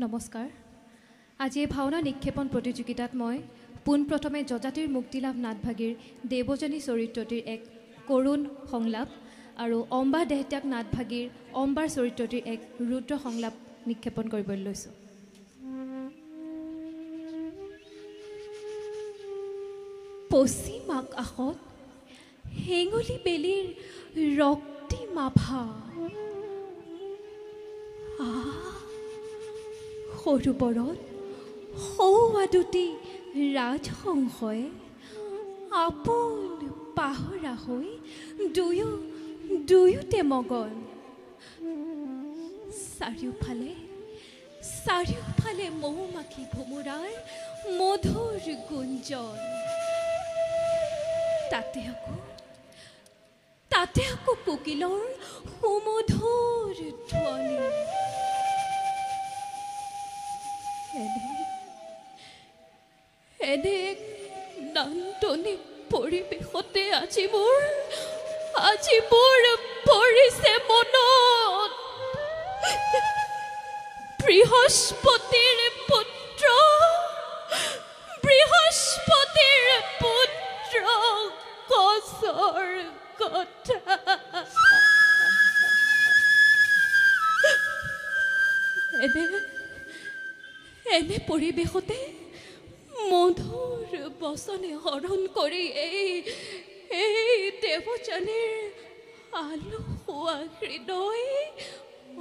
নমস্কাৰ। আজি এই ভাওনা নিক্ষেপণ প্ৰতিযোগিতাত মই পোনপ্ৰথমে যজাতিৰ মুক্তিলাভ নাটভাগীৰ দেৱযানী চৰিত্ৰটিৰ এক কৰুণ সংলাপ আৰু অম্বা দেহত্যাগ নাটভাগীৰ অম্বাৰ চৰিত্ৰটিৰ এক ৰুদ্ৰ সংলাপ নিক্ষেপণ কৰিবলৈ লৈছোঁ। পশ্চিম আকাশত হেঙুলি বেলিৰ ৰক্তিম আভা, সৰোবৰত সৌৱা দুটি ৰাজহংসই আপোন পাহৰা হৈ দুয়োতে মগন। চাৰিওফালে মৌ-মাখি ভোমোৰাৰ মধুৰ গুঞ্জন। তাতে আকৌ কোকিলৰ সুমধুৰ ধ্বনি। এনে নান্দনিক পৰিৱেশতে আজি মোৰ পৰিছে মনত বৃহস্পতিৰ পুত্ৰ কচৰ কথা। এনে পৰিৱেশতে মধুৰ বচনে হৰণ কৰি এই দেৱযানীৰ আলসুৱা হৃদয়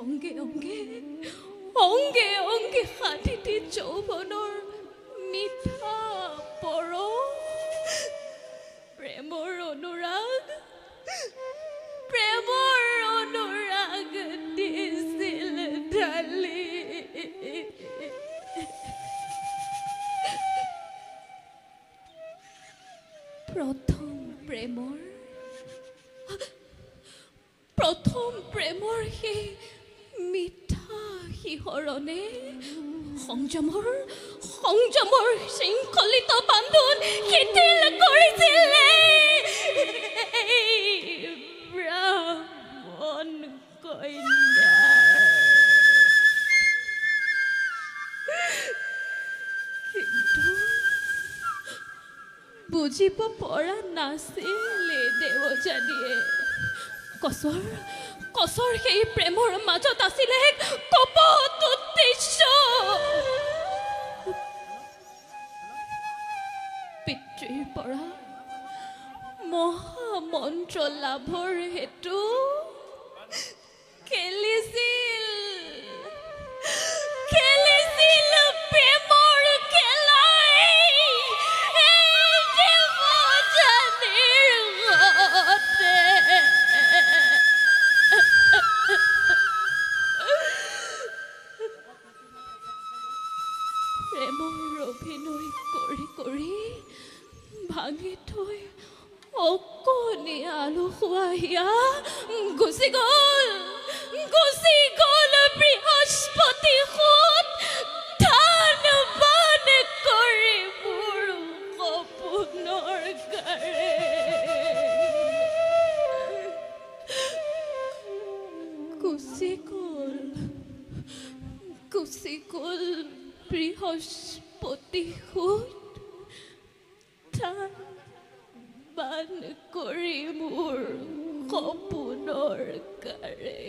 অংগে অংগে সাধিতি যৌৱনৰ মিঠা প্ৰেমৰ অনুৰাগ দিছিল ঢালি। প্ৰথম প্ৰেমৰ সেই মিঠা শিহৰণে সংযমৰ শৃংখলিত বান্ধোন শিথিল কৰিছিলে। ব্ৰাহ্মণ কন্যা কিন্তু বুজিব পৰা নাছিলে দেৱযানীয়ে। কচৰ সেই প্ৰেমৰ মাজত আছিলে এক কপট উদ্দেশ্য। পিতৃৰ পৰা মহামন্ত্ৰ লাভৰ হেতু খেলিছিল প্ৰেমৰ খেলাই দেৱযানীৰ ঘৰতে। প্ৰেমৰ অভিনয় কৰি ভাঙি থৈ অকণি আলসুৱা হিয়া গুচি গ'ল বৃহস্পতি সুত ধান বান কৰি মোৰ সপোনৰ গাৰে। গুচি গ'ল বৃহস্পতি সুত ধান বান কৰি মোৰ সপোনৰ গাৰে।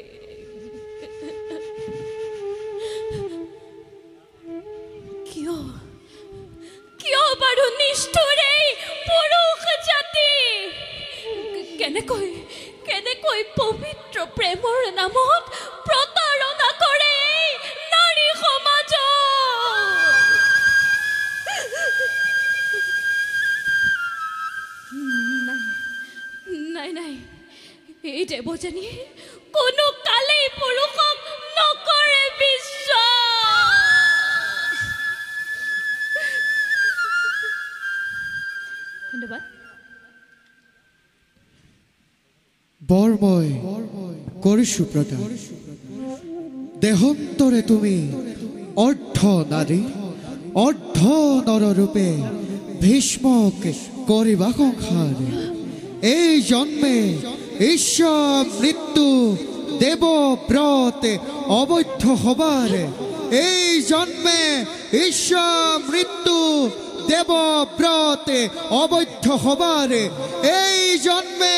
কিয় বাৰু নিষ্ঠুৰ এই পুৰুষ জাতি? কেনেকৈ পবিত্ৰ প্ৰেমৰ নামত প্ৰতাৰণা কৰে নাৰী সমাজ? নাই, এই দেৱযানীয়ে কোনো কালেই পুৰুষক নকৰে বিশ্বাস। ধন্যবাদ। বৰ মই কৰিছোঁ প্ৰদান দেহন্তৰে তুমি অৰ্ধ নাৰী অৰ্ধ নৰৰূপে ভীষ্মক কৰিবা সংসাৰ। এই জন্মে ঈশ্বৰ মৃত্যু দেৱব্ৰত অবৈধ হবাৰ এই জন্মে ঈশ্বৰ মৃত্যু দেৱব্ৰতে অবৈধ হবাৰে এই জন্মে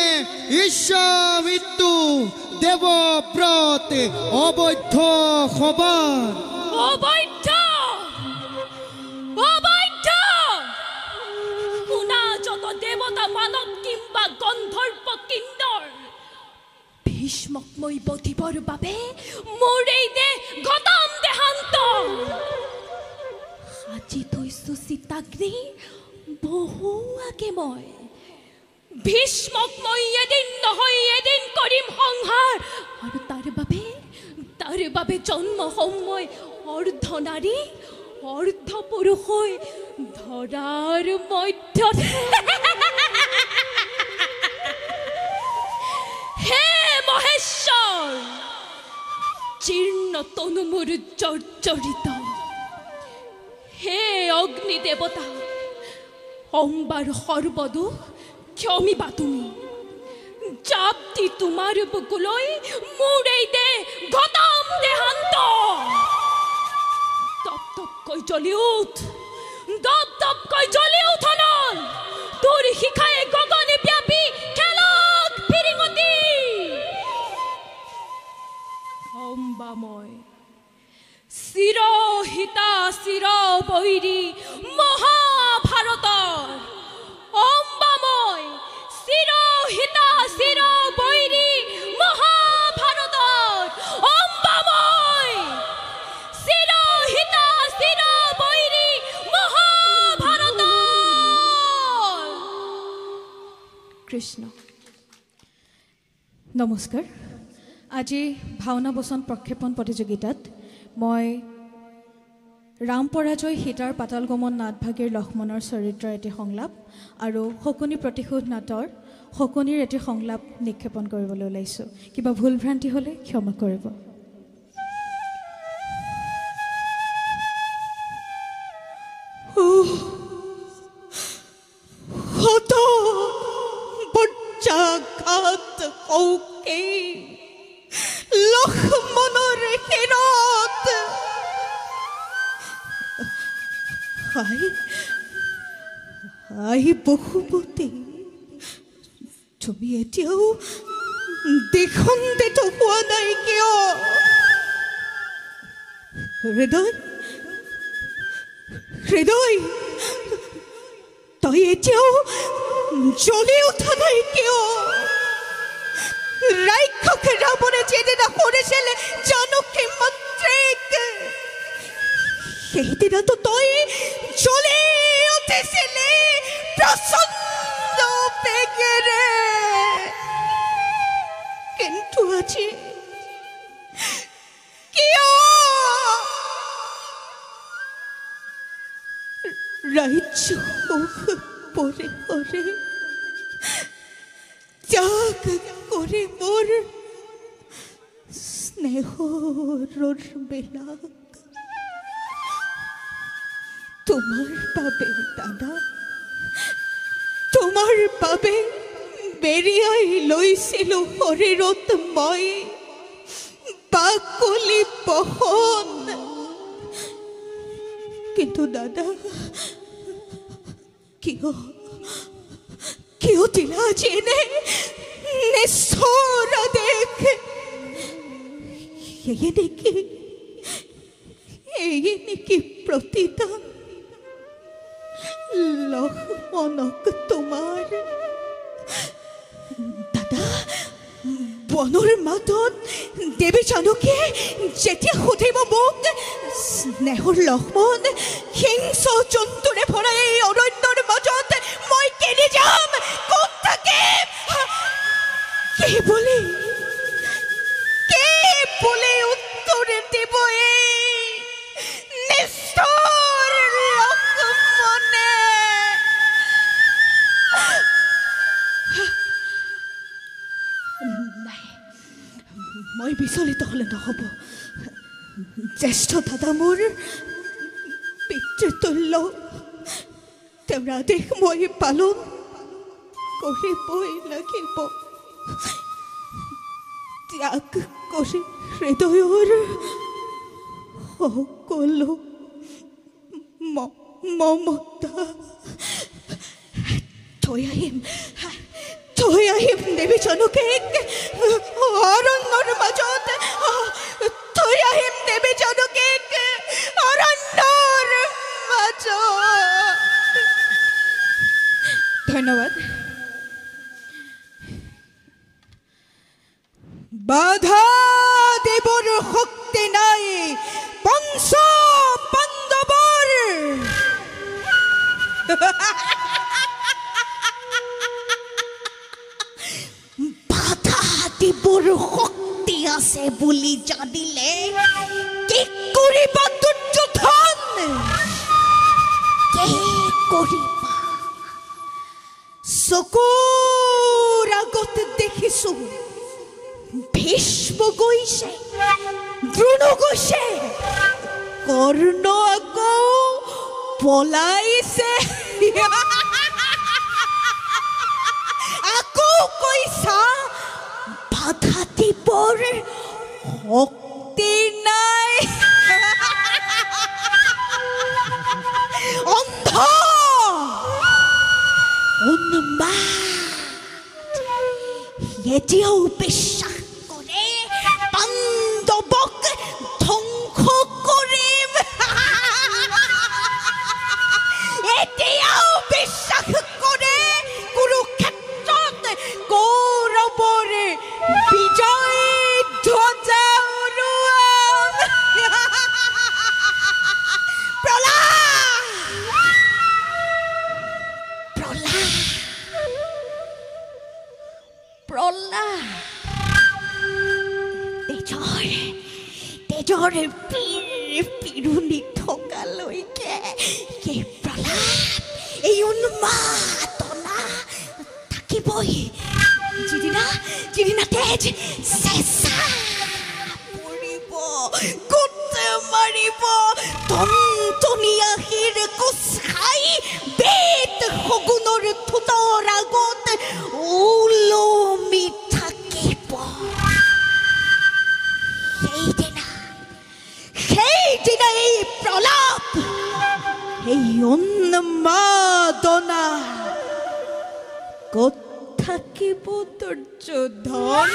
ঈশ্বৰ মৃত্যু দেৱব্ৰতে অবৈধ হবাৰ অবৈধ অবৈধ শুনা যত দেৱতা মানৱ কিম্বা গন্ধৰ্ব কিন্নৰ ভীষ্মক মই বধিবৰ বাবে মোৰ এই দেহ গতম দেহান্ত সাজি থৈছো চিতাগ্নি বহু আগে মই ভীষ্মক মই এদিন নহয় এদিন কৰিম সংহাৰ আৰু তাৰ বাবে জন্ম সময় অৰ্ধ নাৰী অৰ্ধ পুৰুষ হৈ ধৰাৰ মধ্যত হে মহেশ্বৰ জীৰ্ণ তনু মোৰ জৰ্জৰিত হে অগ্নি দেৱতা অম্বাৰ সৰ্বদোষ ক্ষমিবা তুমি জাপ দি তোমাৰ বুকুলৈ মোৰ এই দেহ গতম দেহান্ত তপ তপকৈ জ্বলি উঠ দপ দপকৈ জ্বলি উঠ অনল তোৰ শিখাই গগনে ব্যাপী খেলক ফিৰিঙতি অম্বাময় চিৰহিতা চিৰ বৈৰী মহাভাৰতৰ অম্বাময় চিৰহিতা চিৰ বৈৰী মহাভাৰতৰ অম্বাময় চিৰহিতা চিৰ বৈৰী মহাভাৰতৰ কৃষ্ণ নমস্কাৰ আজি ভাওনা বচন প্ৰক্ষেপণ প্ৰতিযোগিতাত মই ৰাম পৰাজয় সীতাৰ পাতাল গমন নাটভাগীৰ লক্ষ্মণৰ চৰিত্ৰৰ এটি সংলাপ আৰু শকুনি প্ৰতিশোধ নাটৰ শকুনিৰ এটি সংলাপ নিক্ষেপণ কৰিবলৈ ওলাইছোঁ কিবা ভুল ভ্ৰান্তি হ'লে ক্ষমা কৰিব লক্ষ্মণৰ শিৰত আই বহুমতী তুমি এতিয়াও দেশন্দিত হোৱা নাই কিয় হৃদয় হৃদয় তই এতিয়াও জ্বলি উঠা নাই কিয় ৰাক্ষস ৰাৱণে যেদিনা কৰিছিলে জানকী মন্ত্ৰীক সেইদিনাতো তই জ্বলি উঠিছিলি প্ৰচণ্ড বেগেৰে কিন্তু আজি কিয় ৰাজ্য পৰে পৰে ত্যাগ করে মোর স্নেহর বিলাক তোমার বাবে দাদা তোমার বাবে বেরিয়াই লইছিলো শরীরত মই বাকলি বহন কিন্তু দাদা কিয় দিলা জেনে নিষ্ঠুৰ দেখ এয়ে নেকি প্ৰতিদান লক্ষ্মণক তোমাৰ দাদা বনৰ মাজত দেৱী জানকীয়ে যেতিয়া সুধিব মোক স্নেহৰ লক্ষ্মণ হিংস্ৰ জন্তুৰে ভৰা এই অৰণ্যৰ মাজত মই কেনি যাম ক'ত থাকিম কে বলে উত্তর দেব এই নিষ্ঠুর লক্ষ্মণে নাই মই বিচলিত হলে নহব জ্যেষ্ঠ দাদা মোৰ পিতৃতুল্য তেওঁৰ আদেশ মই পালন কৰিবই লাগিব ত্যাগ কৰি হৃদয়ৰ সকলো মমতা থৈ আহিম দেৱীজনকে অৰণ্যৰ মাজত থৈ আহিম দেৱীজনকে অৰণ্যৰ মাজত। ধন্যবাদ। বাধা দেৱৰ শক্তি নাই পঞ্চ পাণ্ডৱৰ। বাধা দেৱৰ শক্তি আছে বুলি জানিলে কি কৰিবা দুৰ্যোধন? কি কৰিবা? চকুৰ আগত দেখিছো ভীষ্ম গৈছে, দ্ৰোণ গৈছে, কৰ্ণ আকৌ পলাইছে। আকৌ কৈছা বাধা দিবৰ শক্তি নাই। অন্ধ উন্মাদ এতিয়াও বিশ্বাস কৰে পাণ্ডৱক ধ্বংস কৰিম। এতিয়াও বিশ্বাস কৰে কুৰুক্ষেত্ৰত কৌৰৱৰ বিজয় ধ্বজা উৰুৱাম। তেজৰ পিৰুনি থকালৈকে এই প্ৰলাপ, এই উন্মাদনা থাকিবই। যিদিনা তেজ চেঁচা পৰিব, গোট মাৰিব, টনটনীয়া শিৰ কোচ খাই বেদ শগুনৰ ঠোঁটৰ আগত ওলমি থাকিব। সেইদিনা এই প্ৰলাপ, এই উন্মাদনা ক'ত থাকিব দুৰ্যোধন?